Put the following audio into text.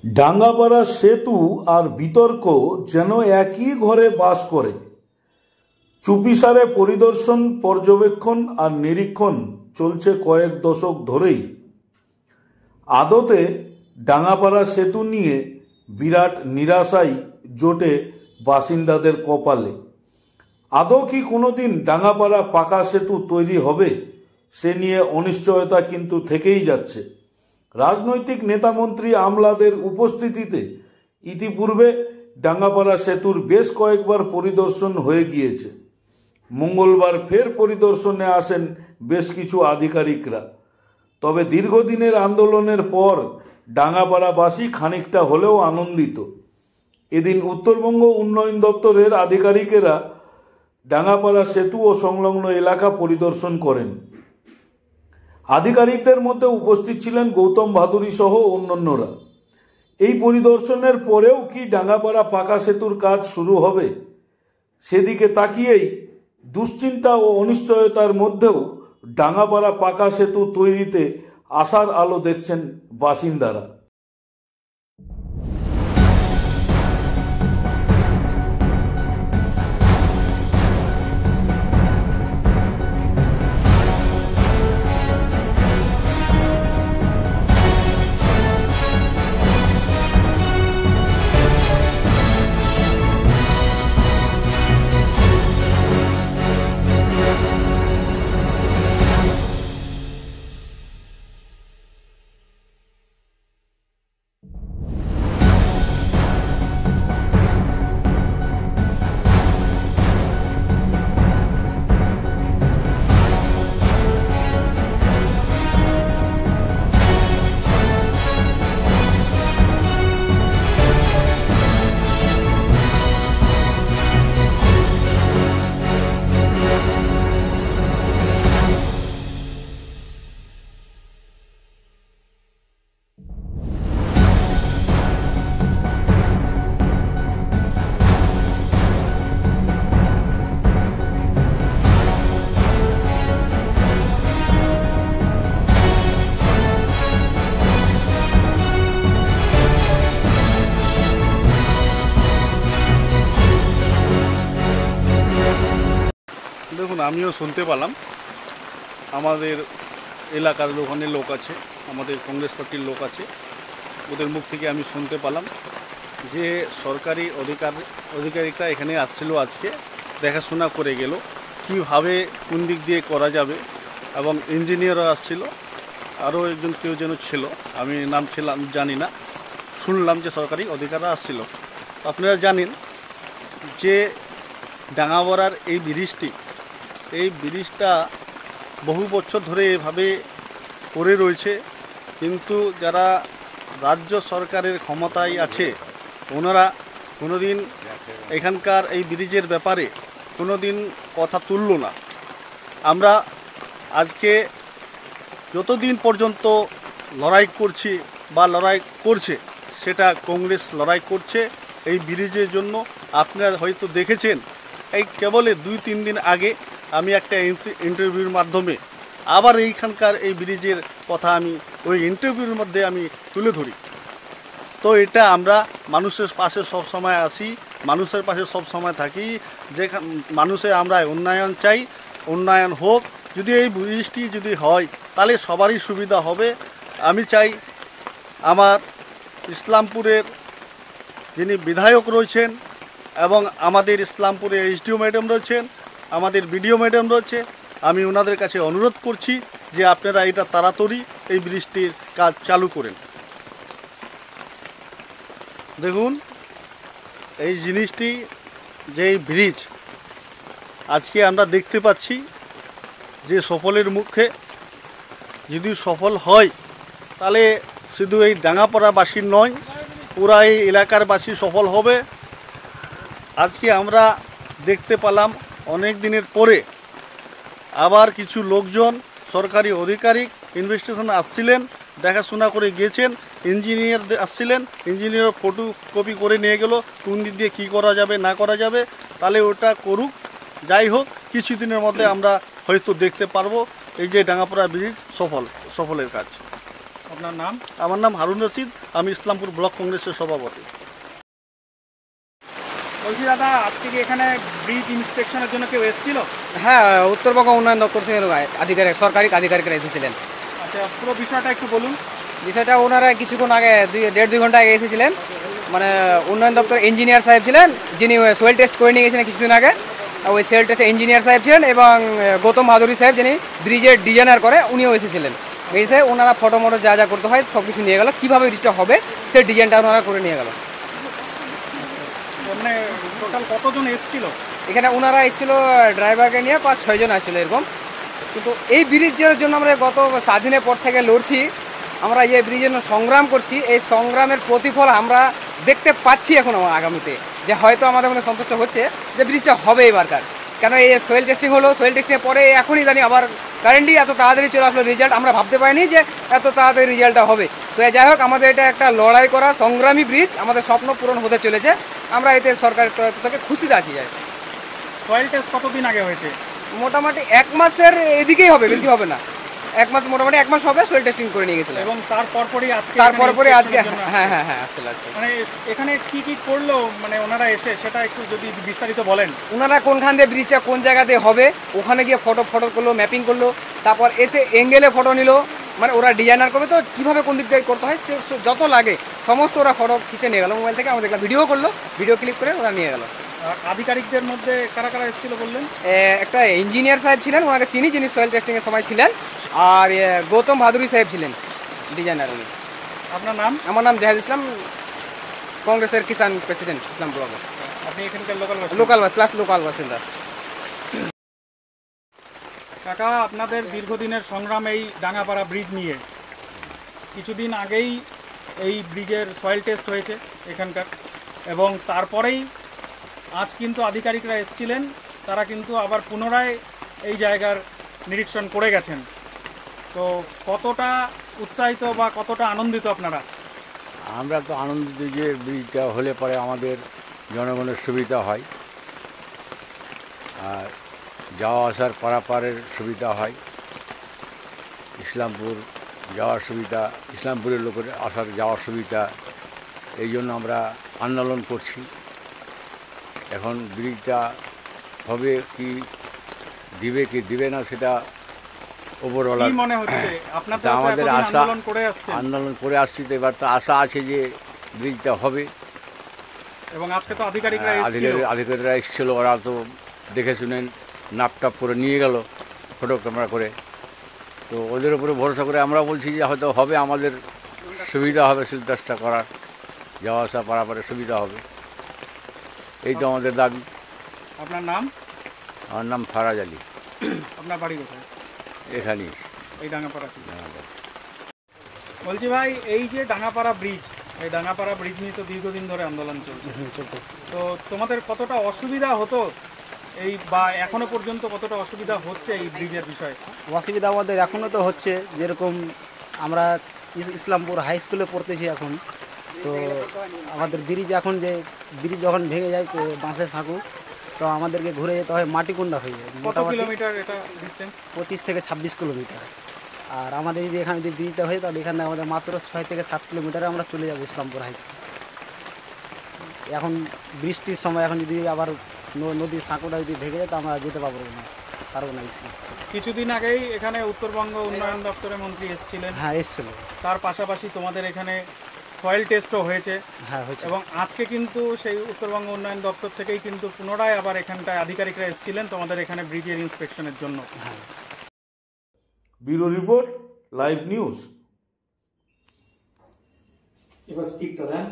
ডাঙ্গাপাড়া সেতু আর বিতর্ক যেন একই ঘরে বাস করে। চুপিসারে পরিদর্শন, পর্যবেক্ষণ আর নিরীক্ষণ চলছে কয়েক দশক ধরেই। আদতে ডাঙ্গাপাড়া সেতু নিয়ে বিরাট নিরাশাই জোটে বাসিন্দাদের কপালে। আদৌ কি কোনোদিন ডাঙ্গাপাড়া পাকা সেতু তৈরি হবে, সে নিয়ে অনিশ্চয়তা কিন্তু থেকেই যাচ্ছে। রাজনৈতিক নেতামন্ত্রী আমলাদের উপস্থিতিতে ইতিপূর্বে ডাঙ্গাপাড়া সেতুর বেশ কয়েকবার পরিদর্শন হয়ে গিয়েছে। মঙ্গলবার ফের পরিদর্শনে আসেন বেশ কিছু আধিকারিকরা। তবে দীর্ঘদিনের আন্দোলনের পর ডাঙ্গাপাড়াবাসী খানিকটা হলেও আনন্দিত। এদিন উত্তরবঙ্গ উন্নয়ন দপ্তরের আধিকারিকেরা ডাঙ্গাপাড়া সেতু ও সংলগ্ন এলাকা পরিদর্শন করেন। আধিকারিকদের মধ্যে উপস্থিত ছিলেন গৌতম ভাদুরী সহ অন্যান্যরা। এই পরিদর্শনের পরেও কি ডাঙ্গাপাড়া পাকা সেতুর কাজ শুরু হবে, সেদিকে তাকিয়েই দুশ্চিন্তা ও অনিশ্চয়তার মধ্যেও ডাঙ্গাপাড়া পাকা সেতু তৈরিতে আশার আলো দেখছেন বাসিন্দারা। দেখুন, আমিও শুনতে পেলাম, আমাদের এলাকার ওখানে লোক আছে, আমাদের কংগ্রেস পার্টির লোক আছে, ওদের মুখ থেকে আমি শুনতে পেলাম যে সরকারি আধিকারিকরা এখানে আসছিল, আজকে দেখাশোনা করে গেল কীভাবে কোন দিক দিয়ে করা যাবে, এবং ইঞ্জিনিয়ারও আসছিল, আরও একজন কেউ যেন ছিল, আমি নাম জানি না, শুনলাম যে সরকারি অধিকারীরা আসছিল। আপনারা জানেন যে ডাঙ্গাপাড়ার এই ব্রিজটা বহু বছর ধরে এভাবে পড়ে রয়েছে, কিন্তু যারা রাজ্য সরকারের ক্ষমতায় আছে ওনারা কোনোদিন এখানকার এই ব্রিজের ব্যাপারে কোনোদিন কথা তুলল না। আমরা আজকে যতদিন পর্যন্ত লড়াই করছি বা লড়াই করছে, সেটা কংগ্রেস লড়াই করছে এই ব্রিজের জন্য। আপনারা হয়তো দেখেছেন, এই কেবল 2-3 দিন আগে আমি একটা ইন্টারভিউর মাধ্যমে আবার এইখানকার এই ব্রিজের কথা আমি ওই ইন্টারভিউর মধ্যে আমি তুলে ধরি। তো এটা আমরা মানুষের পাশে সব সময় আসি, মানুষের পাশে সব সময় থাকি, যে মানুষের আমরা উন্নয়ন চাই, উন্নয়ন হোক। যদি এই ব্রিজটি যদি হয় তাহলে সবারই সুবিধা হবে। আমি চাই আমার ইসলামপুরের যিনি বিধায়ক রয়েছেন এবং আমাদের ইসলামপুরে এসডিও ম্যাডাম রয়েছেন, আমাদের বিডিও ম্যাডাম রয়েছে, আমি ওনাদের কাছে অনুরোধ করছি যে আপনারা এটা তাড়াতাড়ি এই ব্রিজটির কাজ চালু করেন। দেখুন, এই জিনিসটি যে ব্রিজ আজকে আমরা দেখতে পাচ্ছি যে সফলের মুখে, যদি সফল হয় তাহলে শুধু এই ডাঙ্গাপাড়াবাসীর নয়, পুরা এই এলাকার বাসী সফল হবে। আজকে আমরা দেখতে পেলাম অনেক দিনের পরে আবার কিছু লোকজন, সরকারি আধিকারিক ইনভেস্টিগেশন আসছিলেন, দেখাশোনা করে গিয়েছেন, ইঞ্জিনিয়ার আসছিলেন, ইঞ্জিনিয়ার ফটো কপি করে নিয়ে গেল কোন দিক দিয়ে কী করা যাবে না করা যাবে। তাহলে ওটা করুক, যাই হোক, কিছুদিনের মধ্যে আমরা হয়তো দেখতে পারবো এই যে ডাঙ্গাপাড়া ব্রিজ সফলের কাজ। আপনার নাম? আমার নাম হারুন রশিদ, আমি ইসলামপুর ব্লক কংগ্রেসের সভাপতি। বলছি দাদা, আজকে কি এখানে ব্রিজ ইন্সপেকশনের জন্য কেউ এসেছিল? হ্যাঁ, উত্তরবঙ্গ উন্নয়ন দপ্তর থেকে আধিকারিক, সরকারি আধিকারিকরা এসেছিলেন। আচ্ছা, পুরো বিষয়টা একটু বলুন। বিষয়টা ওনারা কিছুক্ষণ আগে 1.5-2 ঘন্টা আগে এসেছিলেন। মানে উন্নয়ন দপ্তর ইঞ্জিনিয়ার সাহেব ছিলেন, যিনি সোয়েল টেস্ট করে নিয়ে গেছিলেন কিছুদিন আগে। ওই সোয়েল টেস্টে ইঞ্জিনিয়ার সাহেব ছিলেন এবং গৌতম ভাদুরী সাহেব, যিনি ব্রিজের ডিজাইনার করে, উনিও এসেছিলেন। এসে ওনারা ফটো মটো যা যা করতে হয় সব কিছু নিয়ে গেল, কীভাবে ব্রিজটা হবে সেই ডিজাইনটা ওনারা করে নিয়ে গেল। মানে টোটাল কতজন এসেছিল এখানে? ওনারা এসেছিল ড্রাইভারকে নিয়ে 5-6 জন আসছিল এরকম। কিন্তু এই ব্রিজের জন্য আমরা গত স্বাধীনের পর থেকে লড়ছি, আমরা এই ব্রিজের জন্য সংগ্রাম করছি। এই সংগ্রামের প্রতিফল আমরা দেখতে পাচ্ছি এখন আগামীতে, যে হয়তো আমাদের মধ্যে সন্তুষ্ট হচ্ছে যে ব্রিজটা হবে এবারকার। কেন এই সোয়েল টেস্টিং হলো, সোয়েল টেস্টিংয়ের পরে এখনই জানি আবার কারেন্টলি এত তাড়াতাড়ি চলে আসলো রেজাল্ট। আমরা ভাবতে পারিনি যে এত তাড়াতাড়ি রেজাল্টটা হবে। তো যাই হোক, আমাদের এটা একটা লড়াই করা সংগ্রামী ব্রিজ, আমাদের স্বপ্ন পূরণ হতে চলেছে। আমরা এতে সরকারের তরফ থেকে খুশিতে আছি। যায় সয়েল টেস্ট কতদিন আগে হয়েছে? মোটামুটি 1 মাসের এদিকেই হবে, বেশি হবে না। 1 মাস, মোটামুটি 1 মাস হবে সোয়েল টেস্টিং করে নিয়ে গেছিলাম। এবং তারপরে আজকে হ্যাঁ হ্যাঁ হ্যাঁ আসলে মানে এখানে কি কি করলো, মানে ওনারা এসে সেটা একটু যদি বিস্তারিত বলেন। ওনারা কোনখান দিয়ে ব্রিজটা কোন জায়গাতে হবে ওখানে গিয়ে ফটো করলো, ম্যাপিং করলো, তারপর এসে এঙ্গেলে ফটো নিল। মানে ওরা ডিজাইনার করবে, তো কীভাবে কোন দিক দিয়ে করতে হয় সে যত লাগে সমস্ত ওরা ফটো খিচে নিয়ে গেল মোবাইল থেকে। আমাদের ভিডিও করলো, ভিডিও ক্লিক করে ওরা নিয়ে গেল। আধিকারিকদের মধ্যে কারা কারা এসেছিল বললেন? একটা ইঞ্জিনিয়ার সাহেব ছিলেন, ওনাকে চিনি, যিনি সয়েল টেস্টিংয়ের সময় ছিলেন। আর গৌতম ভাদুরী সাহেব ছিলেন ডিজাইনার উনি। আপনার নাম? আমার নাম জাহিদ ইসলাম, কংগ্রেসের কিষাণ প্রেসিডেন্ট ইসলাম ব্লকের। আপনি এখানকার লোকাল বাসিন্দা। কাকা, আপনাদের দীর্ঘদিনের সংগ্রাম এই ডাঙ্গাপাড়া ব্রিজ নিয়ে। কিছুদিন আগেই এই ব্রিজের সয়েল টেস্ট হয়েছে এখানকার, এবং তারপরেই আজ কিন্তু আধিকারিকরা এসেছিলেন, তারা কিন্তু আবার পুনরায় এই জায়গার নিরীক্ষণ করে গেছেন। তো কতটা উৎসাহিত বা কতটা আনন্দিত আপনারা? আমরা তো আনন্দিত যে ব্রিজটা হলে পরে আমাদের জনগণের সুবিধা হয়, আর যাওয়া আসার পারাপারের সুবিধা হয়, ইসলামপুর যাওয়ার সুবিধা, ইসলামপুরের লোকের আসার যাওয়ার সুবিধা। এই জন্য আমরা আন্দোলন করছি। এখন ব্রিজটা হবে কি দিবে কি দিবে না সেটা ওপরওয়ালা। মনে হচ্ছে আমাদের আশা, আন্দোলন করে আসছি, তো এবার তো আশা আছে যে ব্রিজটা হবে। এবং আজকে তো আধিকারিকরা এসেছিল, ওরা তো দেখে শুনে নাপটাপ করে নিয়ে গেল ফটো ক্যামেরা করে। তো ওদের উপরে ভরসা করে আমরা বলছি যে হয়তো হবে, আমাদের সুবিধা হবে সিলটাসটা করার, যাওয়া আসা পারাপারের সুবিধা হবে। এই তো আমাদের দাবি। আপনার নাম? আমার নাম ফারাজ আলী। আপনার বাড়ি কোথায়? এখানেই, এই ডাঙ্গাপাড়া। বলছি ভাই, এই যে ডাঙ্গাপাড়া ব্রিজ, এই ডাঙ্গাপাড়া ব্রিজ নিয়ে তো দীর্ঘদিন ধরে আন্দোলন চলছে। তো তোমাদের কতটা অসুবিধা হতো এই, বা এখনো পর্যন্ত কতটা অসুবিধা হচ্ছে এই ব্রিজের বিষয়ে? অসুবিধা আমাদের এখনও তো হচ্ছে, যেরকম আমরা ইসলামপুর হাই স্কুলে পড়তেছি এখন। তো আমাদের ব্রিজ এখন যে ব্রিজ যখন ভেঙে যায় বাঁশের সাঁকু, তো আমাদেরকে ঘুরে যেতে হয় মাটিকুন্ডা হয়ে যায়। কত কিলোমিটার এটা ডিস্টেন্স? 25 থেকে 26 কিলোমিটার। আর আমাদের যদি এখানে যদি ব্রিজটা হয় তাহলে এখানে আমাদের মাত্র 6 থেকে 7 কিলোমিটারে আমরা চলে যাবো ইসলামপুর হাই স্কুল। এখন বৃষ্টির সময় এখন যদি আবার নদীর সাঁকুটা যদি ভেঙে যায় তো আমরা যেতে পারবো না। কিছুদিন আগেই এখানে উত্তরবঙ্গ উন্নয়ন দপ্তরের মন্ত্রী এসেছিলেন। হ্যাঁ, এসেছিল। তার পাশাপাশি তোমাদের এখানে সয়েল টেস্টও হয়েছে। হ্যাঁ, হয়েছে। এবং আজকে কিন্তু সেই উত্তরবঙ্গ উন্নয়ন দপ্তর থেকেই কিন্তু পুনরায় আবার এখানটায় আধিকারিকরা এসেছিলেন তোমাদের এখানে ব্রিজের ইন্সপেকশনের জন্য। হ্যাঁ। Bureau report, live news. এবার স্পিক তো দেন।